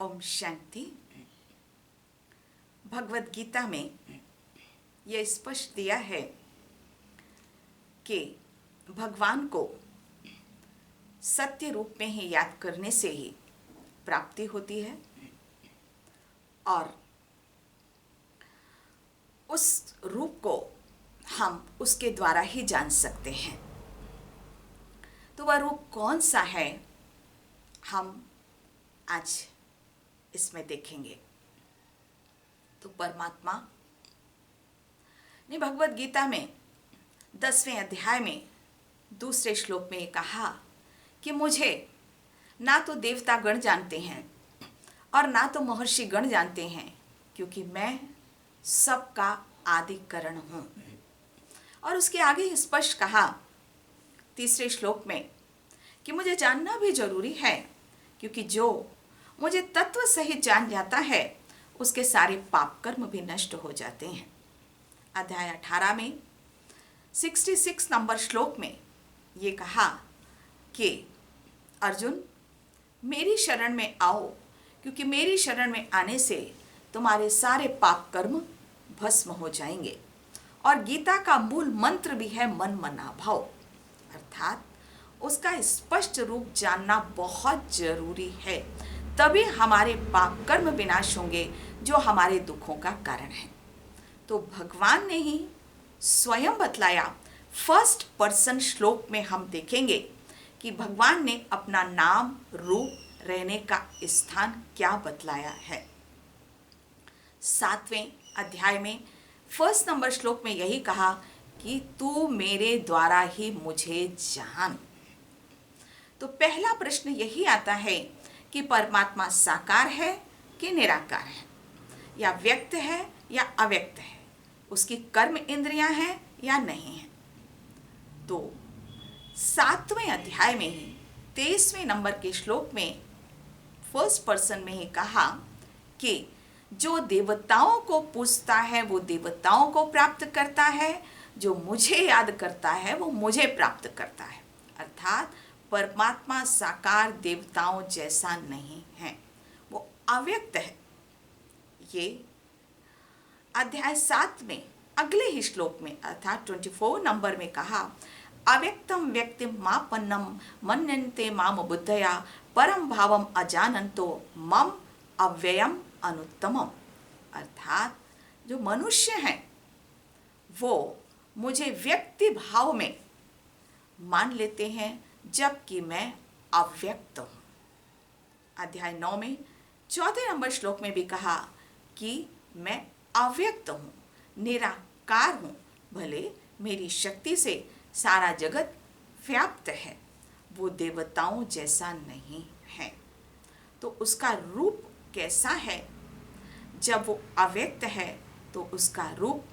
ओम शांति। भगवत गीता में यह स्पष्ट दिया है कि भगवान को सत्य रूप में ही याद करने से ही प्राप्ति होती है और उस रूप को हम उसके द्वारा ही जान सकते हैं। तो वह रूप कौन सा है, हम आज इसमें देखेंगे। तो परमात्मा ने भगवत गीता में 10वें अध्याय में दूसरे श्लोक में कहा कि मुझे ना तो देवता गण जानते हैं और ना तो महर्षि गण जानते हैं, क्योंकि मैं सबका आदि कारण हूँ। और उसके आगे स्पष्ट कहा तीसरे श्लोक में कि मुझे जानना भी जरूरी है, क्योंकि जो मुझे तत्व सहित जान जाता है उसके सारे पाप कर्म भी नष्ट हो जाते हैं। अध्याय 18 में 66 नंबर श्लोक में ये कहा कि अर्जुन मेरी शरण में आओ, क्योंकि मेरी शरण में आने से तुम्हारे सारे पाप कर्म भस्म हो जाएंगे। और गीता का मूल मंत्र भी है मन मना भाव, अर्थात उसका स्पष्ट रूप जानना बहुत जरूरी है, तभी हमारे पाप कर्म विनाश होंगे जो हमारे दुखों का कारण है। तो भगवान ने ही स्वयं बतलाया। फर्स्ट पर्सन श्लोक में हम देखेंगे कि भगवान ने अपना नाम रूप रहने का स्थान क्या बतलाया है। 7वें अध्याय में फर्स्ट नंबर श्लोक में यही कहा कि तू मेरे द्वारा ही मुझे जान। तो पहला प्रश्न यही आता है कि परमात्मा साकार है कि निराकार है, या व्यक्त है या अव्यक्त है, उसकी कर्म इंद्रियां हैं या नहीं है। तो 7वें अध्याय में ही 23वें नंबर के श्लोक में फर्स्ट पर्सन में ही कहा कि जो देवताओं को पूजता है वो देवताओं को प्राप्त करता है, जो मुझे याद करता है वो मुझे प्राप्त करता है। अर्थात परमात्मा साकार देवताओं जैसा नहीं है, वो अव्यक्त है। ये अध्याय 7 में अगले ही श्लोक में अर्थात 24 नंबर में कहा अव्यक्तम व्यक्तिम मापन्नम मन्यन्ते माम बुद्धया परम भावम अजानन्तो मम अव्ययम अनुत्तमम। अर्थात जो मनुष्य हैं वो मुझे व्यक्ति भाव में मान लेते हैं, जबकि मैं अव्यक्त हूँ। अध्याय 9 में 4 नंबर श्लोक में भी कहा कि मैं अव्यक्त हूँ, निराकार हूँ, भले मेरी शक्ति से सारा जगत व्याप्त है, वो देवताओं जैसा नहीं है। तो उसका रूप कैसा है? जब वो अव्यक्त है तो उसका रूप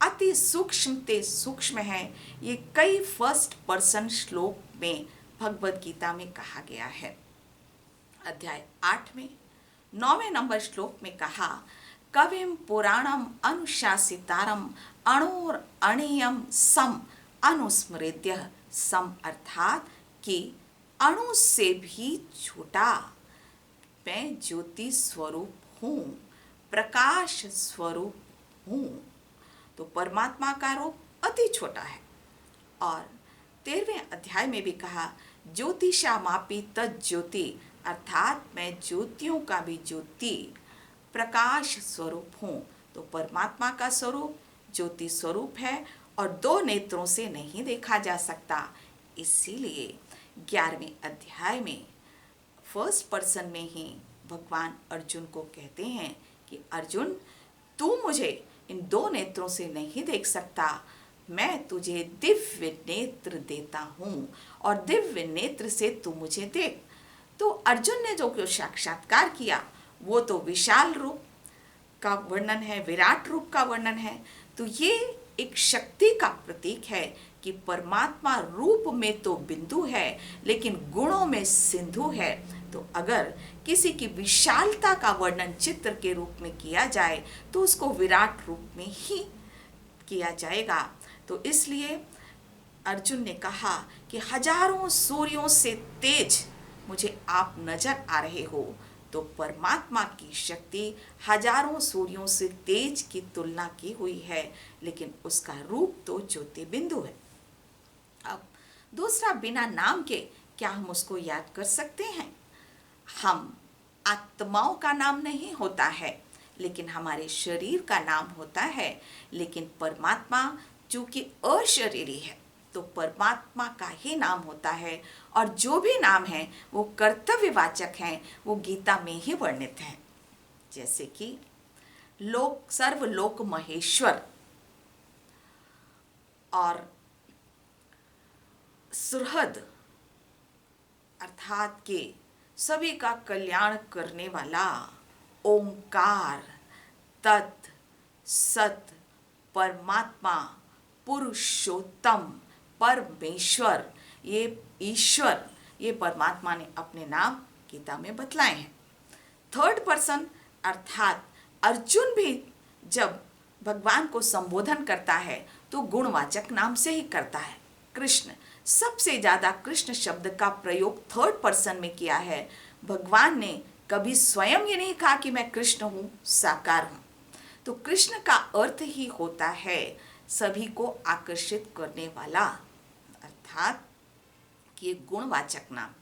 अति सूक्ष्म ते सूक्ष्म है। ये कई फर्स्ट पर्सन श्लोक में भगवत गीता में कहा गया है। अध्याय 8 में 9वें नंबर श्लोक में कहा कविम पुराणम अनुशासितारम अणोर अणीयम सम अनुस्मृत्य सम। अर्थात कि अणु से भी छोटा मैं ज्योति स्वरूप हूँ, प्रकाश स्वरूप हूँ। तो परमात्मा का रूप अति छोटा है। और 13वें अध्याय में भी कहा ज्योतिषा मापी तज्ज्योति, अर्थात मैं ज्योतियों का भी ज्योति प्रकाश स्वरूप हूँ। तो परमात्मा का स्वरूप ज्योति स्वरूप है और 2 नेत्रों से नहीं देखा जा सकता। इसीलिए 11वें अध्याय में फर्स्ट पर्सन में ही भगवान अर्जुन को कहते हैं कि अर्जुन तू मुझे इन 2 नेत्रों से नहीं देख सकता, मैं तुझे दिव्य नेत्र देता हूँ और दिव्य नेत्र से तू मुझे देख। तो अर्जुन ने जो साक्षात्कार किया वो तो विशाल रूप का वर्णन है, विराट रूप का वर्णन है। तो ये एक शक्ति का प्रतीक है कि परमात्मा रूप में तो बिंदु है लेकिन गुणों में सिंधु है। तो अगर किसी की विशालता का वर्णन चित्र के रूप में किया जाए तो उसको विराट रूप में ही किया जाएगा। तो इसलिए अर्जुन ने कहा कि हजारों सूर्यों से तेज मुझे आप नजर आ रहे हो, तो परमात्मा की शक्ति हजारों सूर्यों से तेज की तुलना की हुई है, लेकिन उसका रूप तो ज्योति बिंदु है। अब दूसरा, बिना नाम के क्या हम उसको याद कर सकते हैं? हम आत्माओं का नाम नहीं होता है, लेकिन हमारे शरीर का नाम होता है। लेकिन परमात्मा चूंकि अशरीरी है, तो परमात्मा का ही नाम होता है, और जो भी नाम है वो कर्तव्यवाचक हैं, वो गीता में ही वर्णित हैं। जैसे कि लोक सर्वलोक महेश्वर और सुहृद अर्थात के सभी का कल्याण करने वाला ओंकार, तत्, सत, परमात्मा, पुरुषोत्तम, परमेश्वर, ये ईश्वर, ये परमात्मा ने अपने नाम गीता में बतलाए हैं। थर्ड पर्सन अर्थात अर्जुन भी जब भगवान को संबोधन करता है तो गुणवाचक नाम से ही करता है। कृष्ण, सबसे ज्यादा कृष्ण शब्द का प्रयोग थर्ड पर्सन में किया है। भगवान ने कभी स्वयं ये नहीं कहा कि मैं कृष्ण हूँ, साकार हूँ। तो कृष्ण का अर्थ ही होता है सभी को आकर्षित करने वाला, अर्थात कि गुणवाचक नाम।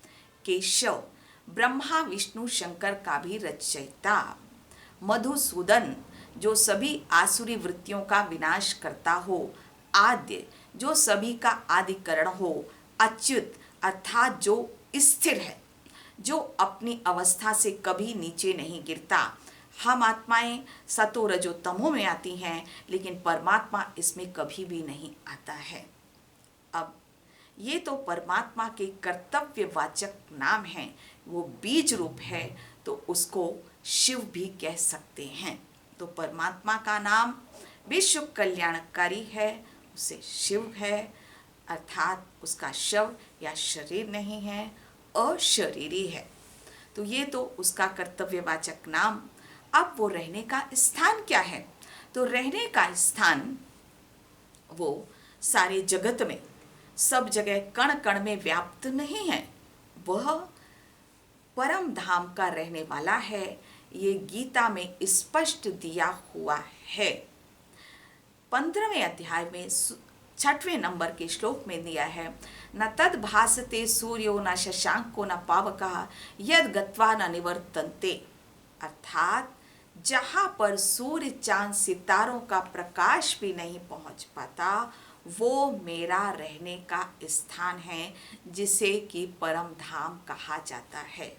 केशव, ब्रह्मा विष्णु शंकर का भी रचयिता। मधुसूदन, जो सभी आसुरी वृत्तियों का विनाश करता हो। आद्य, जो सभी का आदिकरण हो। अच्युत, अर्थात जो स्थिर है, जो अपनी अवस्था से कभी नीचे नहीं गिरता। हम आत्माएं सतो रजो तमो में आती हैं, लेकिन परमात्मा इसमें कभी भी नहीं आता है। अब ये तो परमात्मा के कर्तव्यवाचक नाम हैं, वो बीज रूप है, तो उसको शिव भी कह सकते हैं। तो परमात्मा का नाम विश्व कल्याणकारी है, उसे शिव है, अर्थात उसका शव या शरीर नहीं है, अशरीरी है। तो ये तो उसका कर्तव्यवाचक नाम। अब वो रहने का स्थान क्या है? तो रहने का स्थान वो सारे जगत में, सब जगह कण कण में व्याप्त नहीं है, वह परम धाम का रहने वाला है। ये गीता में स्पष्ट दिया हुआ है। 15वें अध्याय में 6वें नंबर के श्लोक में दिया है, न तद भासते सूर्यो न शशांको न पावकः यद गत्वा न निवर्तन्ते। अर्थात जहाँ पर सूर्य चांद सितारों का प्रकाश भी नहीं पहुँच पाता, वो मेरा रहने का स्थान है, जिसे कि परम धाम कहा जाता है।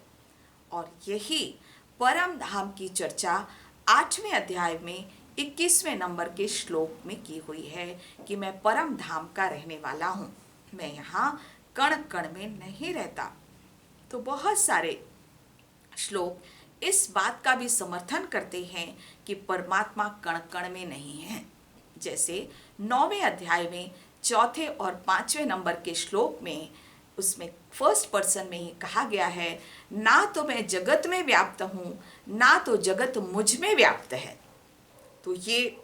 और यही परम धाम की चर्चा 8वें अध्याय में 21वें नंबर के श्लोक में की हुई है कि मैं परम धाम का रहने वाला हूँ, मैं यहाँ कण कण में नहीं रहता। तो बहुत सारे श्लोक इस बात का भी समर्थन करते हैं कि परमात्मा कण कण में नहीं है। जैसे 9वें अध्याय में 4थे और 5वें नंबर के श्लोक में, उसमें फर्स्ट पर्सन में ही कहा गया है, ना तो मैं जगत में व्याप्त हूँ, ना तो जगत मुझ में व्याप्त है। तो ये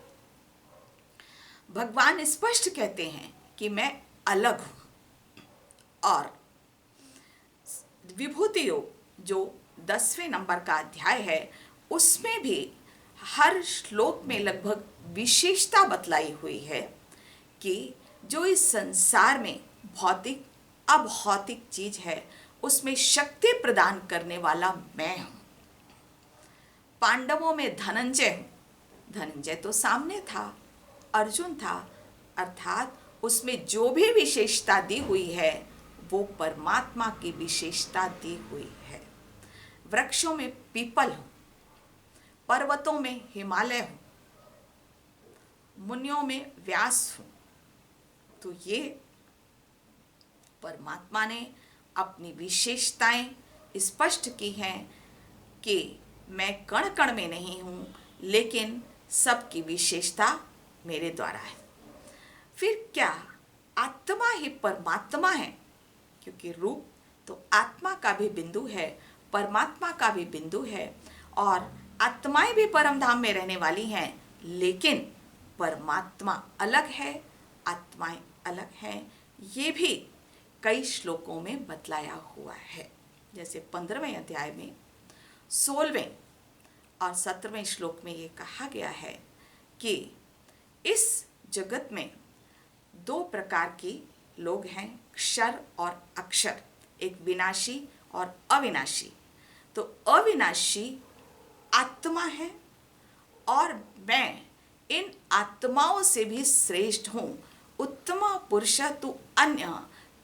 भगवान स्पष्ट कहते हैं कि मैं अलग हूँ। और विभूति योग जो 10वें नंबर का अध्याय है, उसमें भी हर श्लोक में लगभग विशेषता बतलाई हुई है कि जो इस संसार में भौतिक अभौतिक चीज है, उसमें शक्ति प्रदान करने वाला मैं हूं। पांडवों में धनंजय हूं, धनंजय तो सामने था, अर्जुन था, अर्थात उसमें जो भी विशेषता दी हुई है वो परमात्मा की विशेषता दी हुई है। वृक्षों में पीपल हूं, पर्वतों में हिमालय हूं, मुनियों में व्यास हूं। तो ये परमात्मा ने अपनी विशेषताएं स्पष्ट की हैं कि मैं कण कण में नहीं हूं, लेकिन सबकी विशेषता मेरे द्वारा है। फिर क्या आत्मा ही परमात्मा है? क्योंकि रूप तो आत्मा का भी बिंदु है, परमात्मा का भी बिंदु है, और आत्माएं भी परम धाम में रहने वाली हैं, लेकिन परमात्मा अलग है, आत्माएं अलग हैं। ये भी कई श्लोकों में बतलाया हुआ है। जैसे 15वें अध्याय में 16वें और 17वें श्लोक में ये कहा गया है कि इस जगत में दो प्रकार के लोग हैं, क्षर और अक्षर, एक विनाशी और अविनाशी। तो अविनाशी आत्मा है और मैं इन आत्माओं से भी श्रेष्ठ हूँ। उत्तम पुरुष तु अन्य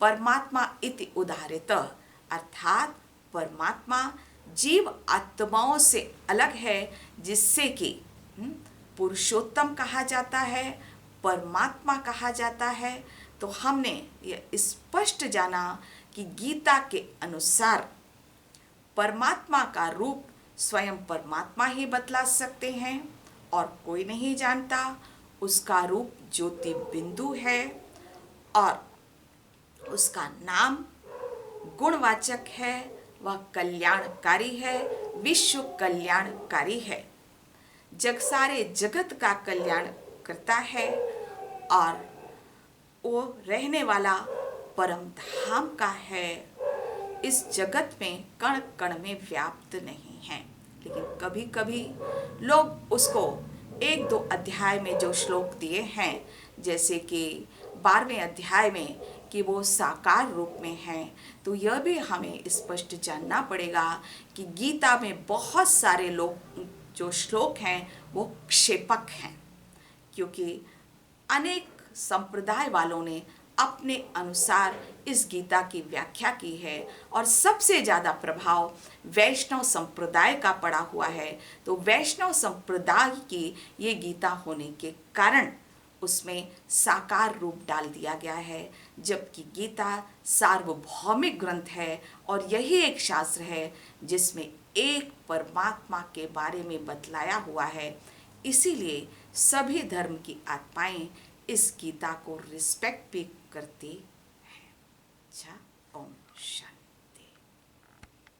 परमात्मा इति उदाहृत, अर्थात परमात्मा जीव आत्माओं से अलग है, जिससे कि पुरुषोत्तम कहा जाता है, परमात्मा कहा जाता है। तो हमने यह स्पष्ट जाना कि गीता के अनुसार परमात्मा का रूप स्वयं परमात्मा ही बतला सकते हैं और कोई नहीं जानता। उसका रूप ज्योति बिंदु है और उसका नाम गुणवाचक है, वह कल्याणकारी है, विश्व कल्याणकारी है, सारे जगत का कल्याण करता है और वो रहने वाला परम धाम का है। इस जगत में कण कण में व्याप्त नहीं है। लेकिन कभी कभी लोग उसको एक दो अध्याय में जो श्लोक दिए हैं, जैसे कि 12वें अध्याय में कि वो साकार रूप में है, तो यह भी हमें स्पष्ट जानना पड़ेगा कि गीता में बहुत सारे लोग जो श्लोक हैं वो क्षेपक हैं, क्योंकि अनेक संप्रदाय वालों ने अपने अनुसार इस गीता की व्याख्या की है और सबसे ज़्यादा प्रभाव वैष्णव संप्रदाय का पड़ा हुआ है। तो वैष्णव संप्रदाय की ये गीता होने के कारण उसमें साकार रूप डाल दिया गया है, जबकि गीता सार्वभौमिक ग्रंथ है और यही एक शास्त्र है जिसमें एक परमात्मा के बारे में बतलाया हुआ है। इसीलिए सभी धर्म की आत्माएं इस गीता को रिस्पेक्ट भी करती